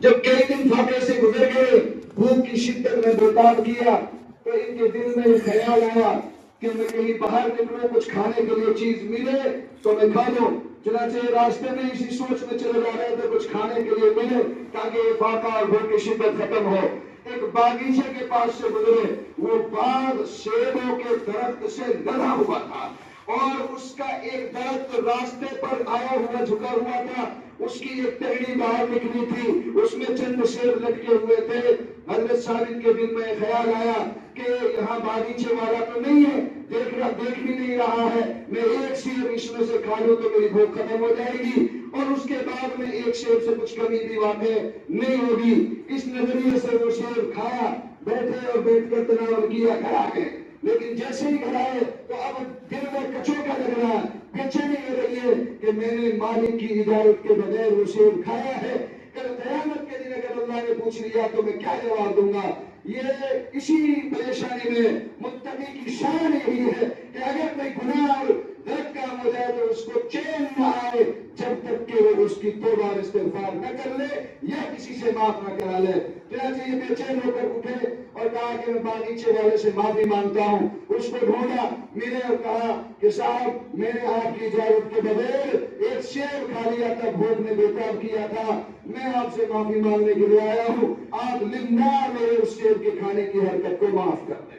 جب کئی دن فاقے سے گزر گئے، بھوک کی شدت میں بےتاب کیا، تو ان کے دل میں یہ خیال آیا کہ میں کہیں باہر نکلوں، کچھ کھانے کے لیے چیز ملے تو میں کھا لوں۔ چنانچہ راستے میں اسی سوچ میں چلے جا رہے تھے کچھ کھانے کے لیے ملے تاکہ یہ فاقہ اور بھوک کی شدت ختم ہو۔ ایک باغیچے کے پاس سے گزرے، وہ باغ سیبوں کے درخت سے لدا ہوا تھا اور اس کا ایک درخت راستے پر آیا ہوا جھکا ہوا تھا، اس کی ایک ٹہنی باہر نکلی تھی، اس میں چند سیب لٹکے ہوئے تھے۔ حضرت ثابت کے دل میں خیال آیا کہ یہاں باغیچے والا تو نہیں ہے، دیکھ بھی نہیں رہا ہے، میں ایک سیب اس میں سے کھا لوں تو میری بھوک ختم ہو جائے گی اور اس کے بعد میں ایک سیب سے کچھ کمی بھی واقع نہیں ہوگی۔ اس نظریے سے وہ سیب کھایا، بیٹھے اور بیٹھ کر تناول کیا، گھر آ گئے۔ لیکن جیسے ہی گھر آئے تو اب دل میں کچوکا لگ رہا، بے چینی ہو رہی ہے کہ میں نے مالک کی اجازت کے بغیر وہ سیب کھایا ہے، کل قیامت کے دن اگر اللہ نے پوچھ لیا تو میں کیا جواب دوں گا۔ یہ اسی پریشانی میں متقی کی شان یہی ہے کہ اگر کوئی گناہ اور غلط کام ہو جائے تو اس کو چین نہ آئے جب تک کہ وہ اس کی توبہ اور استغفار نہ کر لے یا کسی سے معاف نہ کرا لے۔ چنانچہ یہ بے چین ہو کر اٹھے اور کہا کہ میں باغیچے والے سے معافی مانگتا ہوں۔ اس کو ڈھونڈا، ملے اور کہا کہ صاحب میں نے آپ کی اجازت کے بغیر ایک سیب کھا لیا تھا، بھوک نے بےتاب کیا تھا، میں آپ سے معافی مانگنے کے لیے آیا ہوں، آپ للہ میرے اس سیب کے کھانے کی حرکت کو معاف کر دیں۔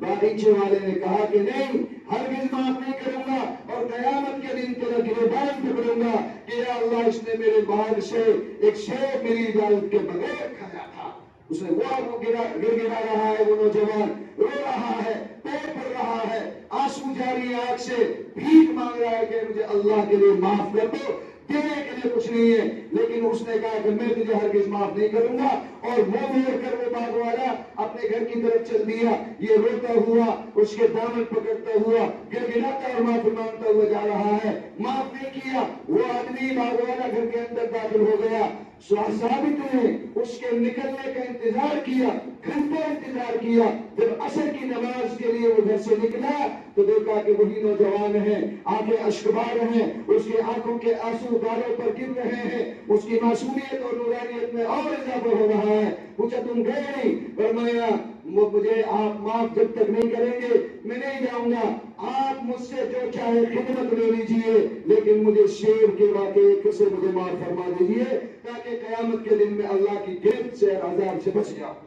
باغیچے والے نے کہا کہ نہیں، ہرگز معاف نہیں کروں گا اور قیامت کے دن تیرا گریبان پکڑوں گا کہ یا اللہ اس نے میرے باغ سے ایک سیب میری اجازت کے بغیر کھایا تھا۔ اس نے وہ گڑگڑا رہا ہے، وہ نوجوان رو رہا ہے، پیٹ پڑ رہا ہے، آنسو جاری آنکھ سے بھیک مانگ رہا ہے کہ مجھے اللہ کے لیے معاف کر دو، دینے کے لیے کچھ نہیں ہے۔ لیکن اس نے کہا کہ میں تجھے ہرگز معاف نہیں کروں گا، اور وہ موڑ کر وہ باغ والا اپنے گھر کی طرف چل دیا۔ یہ روتا ہوا، اس کے دامن پکڑتا ہوا، گڑگڑاتا اور معافی مانگتا ہوا جا رہا ہے، معاف نہیں کیا۔ وہ آدمی باغ والا گھر کے اندر داخل ہو گیا۔ ثابت نے اس کے نکلنے کا انتظار کیا، گھنٹوں انتظار کیا۔ جب عصر کی نماز کے لیے وہ گھر سے نکلا تو دیکھا کہ وہی نوجوان ہے، آنکھیں اشکبار ہیں، اس کی آنکھوں کے آنسو گالوں پر گر رہے ہیں، اس کی معصومیت اور نورانیت میں اور اضافہ ہو رہا ہے۔ پوچھا تم گئے نہیں؟ فرمایا مجھے آپ معاف جب تک نہیں کریں گے میں نہیں جاؤں گا، آپ مجھ سے جو چاہے خدمت لے لیجئے، لیکن مجھے شیر کے واقعے سے مجھے معاف فرما دیجئے تاکہ قیامت کے دن میں اللہ کی گرفت سے اور عذاب سے بچ جاؤں۔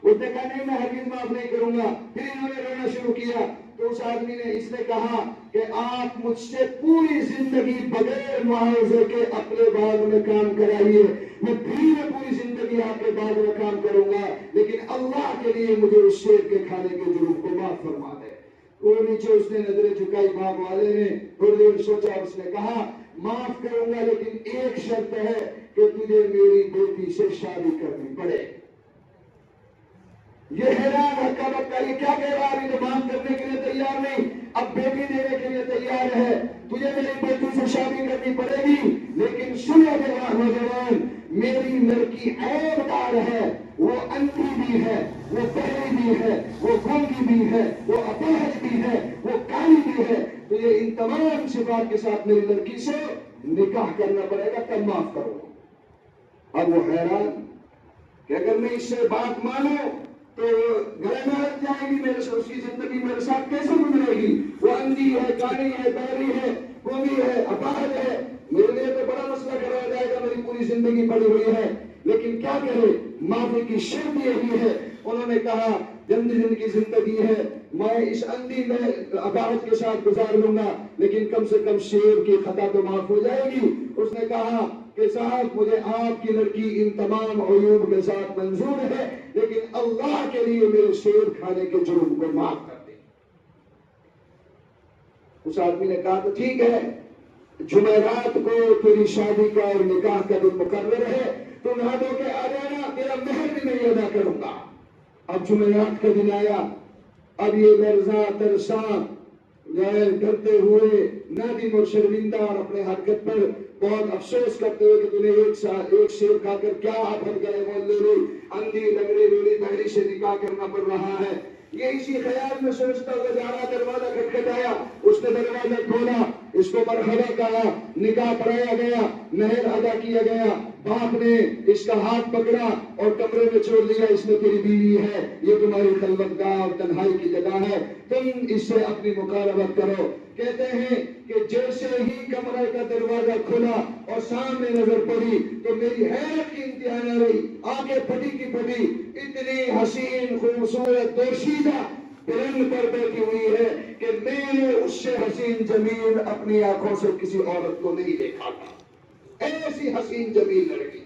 اس نے کہا نہیں، میں ہرگز معاف نہیں کروں گا۔ پھر انہوں نے رونا شروع کیا تو اس آدمی نے اس نے کہا کہ آپ مجھ سے پوری زندگی بغیر معاوضے کے اپنے باغ میں کام کرائیے، میں پوری زندگی آپ کے باغ میں کام کروں گا، لیکن اللہ کے لیے مجھے اس سیب کے کھانے کے جرم کو معاف فرما دے۔ وہ نیچے اس نے نظریں جھکائی، باغ والے نے تھوڑی دیر سوچا، اس نے کہا معاف کروں گا لیکن ایک شرط ہے کہ تجھے میری بیٹی سے شادی کرنی پڑے۔ یہ حیران ہکا بکا، یہ کیا کہہ رہا ہے؟ تو معاف کرنے کے لیے تیار نہیں، اب بیٹی دینے کے لیے تیار ہے، تجھے میری بیٹی سے شادی کرنی پڑے گی، لیکن سنو میرا نوجوان، میری لڑکی عیب دار ہے، وہ اندھی بھی ہے، وہ بہری بھی ہے، وہ گونگی بھی ہے، وہ اپاہج بھی ہے، وہ کالی بھی ہے، تجھے ان تمام صفات کے ساتھ میری لڑکی سے نکاح کرنا پڑے گا تب معاف کرو۔ اب وہ حیران کہ اگر میں اس سے بات مانوں تو گھر میں لگ جائے گی، میرے سے اس کی زندگی میرے ساتھ کیسے گزرے گی؟ وہ اندھی ہے، کالی ہے، بہری ہے، گونگی ہے، اپاہج ہے، میرے لیے تو بڑا مسئلہ کرا جائے گا، میری پوری زندگی پڑی ہوئی ہے۔ لیکن کیا کرے، معافی کی شرط یہی ہے۔ انہوں نے کہا جلدی دن کی زندگی ہے، میں اس اندھی میں اپاہج کے ساتھ گزار لوں گا، لیکن کم سے کم شیر کی خطا تو معاف ہو جائے گی۔ اس نے کہا کہ صاحب مجھے آپ کی لڑکی ان تمام عیوب کے ساتھ منظور ہے، لیکن اللہ کے لیے میرے شیر کھانے کے جرم کو معاف کر دیں۔ اس آدمی نے کہا تو ٹھیک ہے، جمعرات کو تیری شادی کا اور نکاح کا دن مقرر ہے، تو نہا دھو کے آ جانا، تیرا مہر بھی میں ادا کروں گا۔ اب جمعرات کا دن آیا، اب یہ لرزاں ترساں کرتے ہوئے نادم اور شرمندہ اور اپنے حرکت پر بہت افسوس کرتے ہوئے کہ تمہیں ایک شیر کھا کر کیا آفت گئے محلے میں، اندھی لنگڑی لولی بہری سے نکاح کرنا پڑ رہا ہے۔ یہ اسی خیال میں سوچتا ہوا جا رہا، دروازہ کھٹکھٹایا، اس نے دروازہ کھولا، اس کو مرحبا کہا، نکاح پڑھایا گیا، مہر ادا کیا گیا، باپ نے اس کا ہاتھ پکڑا اور کمرے میں چھوڑ دیا، اس میں تیری بیوی ہے، یہ تمہاری خلوت گاہ اور تنہائی کی جگہ ہے، تم اس سے اپنی مقاربت کرو۔ کہتے ہیں کہ جیسے ہی کمرے کا دروازہ کھلا اور سامنے نظر پڑی تو میری حیرت کی انتہا نہ رہی، آنکھیں پھٹی کی پھٹی، اتنی حسین خوبصورت دوشیزہ بلند پر بیٹھی ہوئی ہے کہ میں نے اس سے حسین جمیل اپنی آنکھوں سے کسی عورت کو نہیں دیکھا تھا، ایسی حسین جمیل لڑکی۔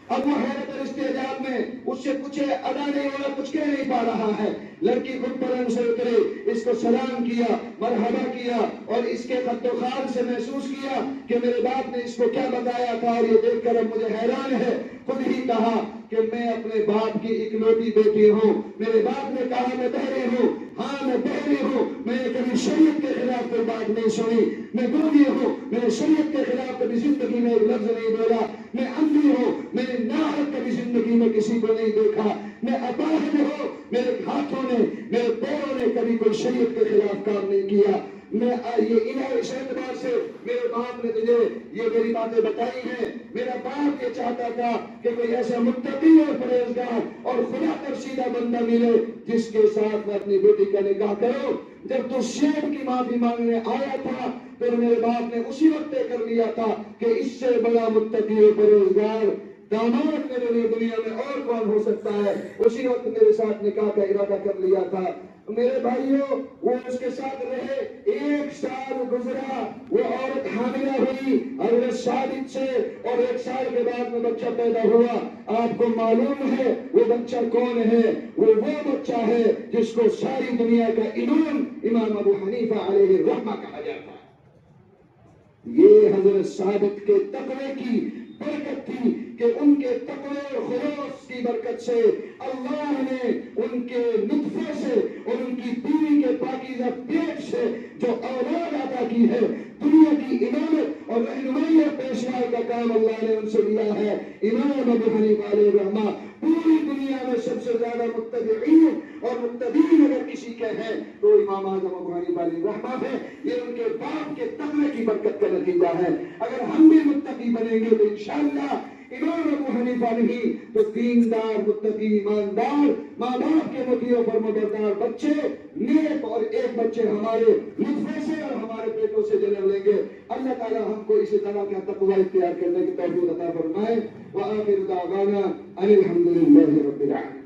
اب وہ حیرت اور استعجاب میں اس سے کچھ ادا نہیں ہو رہا، کچھ کہہ نہیں پا رہا ہے۔ لڑکی خود پلنگ سے اترے، اس کو سلام کیا، مرحبا کیا، اور اس کے خط و خال سے محسوس کیا کہ میرے باپ نے اس کو کیا بتایا تھا، اور یہ دیکھ کر اب مجھے حیران ہے۔ خود ہی کہا کہ میں اپنے باپ کی اکلوتی بیٹی ہوں، میرے باپ نے کہا میں بہری ہوں، ہاں میں بہری ہوں، میں نے کبھی شریعت کے خلاف کوئی بات نہیں سنی، میں گونگی ہوں، میں نے شریعت کے خلاف کبھی زندگی میں ایک لفظ نہیں بولا، میں اندھی ہوں، میں نے ناحق کبھی زندگی میں کسی کو نہیں دیکھا، میں اپاہج ہوں، میرے ہاتھوں نے میرے پیروں نے کبھی کوئی شریعت کے خلاف کام نہیں کیا۔ میں یہ اس اعتبار سے میرے باپ نے تجھے یہ میری باتیں بتائی ہیں۔ میرا باپ یہ چاہتا تھا کہ کوئی ایسا متقی اور پرہیزگار اور خدا ترشیدہ بندہ ملے جس کے ساتھ میں اپنی بیٹی کا نکاح کروں۔ جب تو شیخ کی معافی مانگنے آیا تھا تو میرے باپ نے اسی وقت طے کر لیا تھا کہ اس سے بڑا متقی اور پرہیزگار داماد میرے لیے دنیا میں اور کون ہو سکتا ہے۔ اسی وقت میرے ساتھ نکاح کا ارادہ کر لیا تھا۔ میرے بھائیوں، وہ اس کے ساتھ رہے، 1 سال گزرا، وہ عورت حاملہ ہوئی اور وہ ثابت سے، اور 1 سال کے بعد میں بچہ پیدا ہوا۔ آپ کو معلوم ہے وہ بچہ کون ہے؟ وہ بچہ ہے جس کو ساری دنیا کا امام ابو حنیفہ علیہ الرحمہ کہا جاتا ہے۔ یہ حضرت ثابت کے تقوی کی برکت تھی کہ ان کے تقوی اور خلوص کی برکت سے اللہ نے ان کے نطفے سے اور ان کی بیوی کے پاکیزہ پیٹ سے جو اولاد عطا کی ہے، دنیا کی امامت اور رہنمائی اور پیشوائی کا کام اللہ نے ان سے لیا ہے۔ امام ابو حنیفہ علیہ الرحمہ پوری دنیا میں سب سے زیادہ متبعین اور متبعین اگر کسی کے ہیں تو امام اعظم ابو حنیفہ علیہ الرحمہ ہے۔ یہ ان کے باپ کے تقوی کی برکت کا نتیجہ ہے۔ اگر ہم بھی متقی بنیں گے تو انشاءاللہ امام ابو حنیفہ نہیں تو دیندار، متقی، ایماندار، ماں باپ کے مطیع و فرمانبردار بچے نیک، اور ایک بچے ہمارے نطفے سے اور ہمارے پیٹوں سے جنم لیں گے۔ اللہ تعالی ہم کو اسی طرح کا تقوی اختیار کرنے کی توفیق عطا فرمائے۔ وآخر دعوانا ان الحمد للہ رب العالمین۔